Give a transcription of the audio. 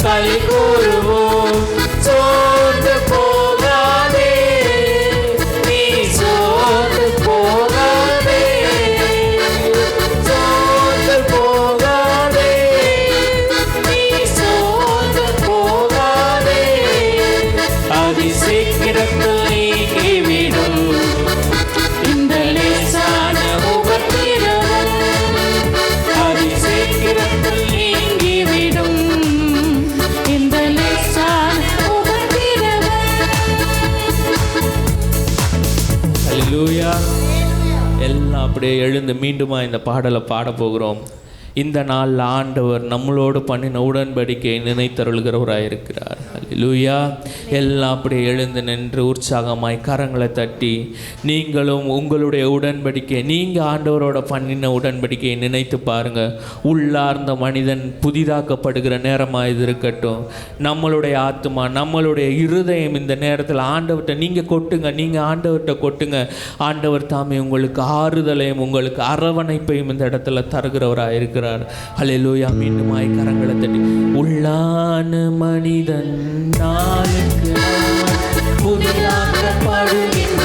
களி கூறுவோம். சோர்ந்து போகாதே, நீ சோர்ந்து போகாதே, சோர்ந்து போகாதே, நீ சோர்ந்து போகாதே. அதி சீக்கிரத்தில் நீங்கிவிடும் இந்த லேசான உபத்திரவம். அதி சீக்கிரத்தில் நீங்கிவிடும் இந்த லேசான உபத்திரவம். ஹல்லேலூயா. எல்லாம் அப்படியே எழுந்து மீண்டுமா இந்த பாடலை பாட போகிறோம். இந்த நாளில் ஆண்டவர் நம்மளோடு பண்ணின உடன்படிக்கை நினைத்தருள்கிறவராயிருக்கிறார். ஹல்லேலூயா. எல்லாம் அப்படியே எழுந்து நின்று உற்சாகமாய் கரங்களை தட்டி நீங்களும் உங்களுடைய உடன்படிக்கை, நீங்கள் ஆண்டவரோட பண்ணின உடன்படிக்கையை நினைத்து பாருங்கள். உள்ளார்ந்த மனிதன் புதிதாக்கப்படுகிற நேரமாக இது இருக்கட்டும். நம்மளுடைய ஆத்மா, நம்மளுடைய இருதயம் இந்த நேரத்தில் ஆண்டவர்கிட்ட நீங்கள் கொட்டுங்க, நீங்கள் ஆண்டவர்கிட்ட கொட்டுங்க. ஆண்டவர் தாமே உங்களுக்கு ஆறுதலையும் உங்களுக்கு அரவணைப்பையும் இந்த இடத்துல தருகிறவராக இருக்கிறார். ஹல்லேலூயா. மீண்டும் கரங்களை தட்டி உள்ளான மனிதன் நாளுக்கு நாள் புதிதாக்கப்படுகின்ற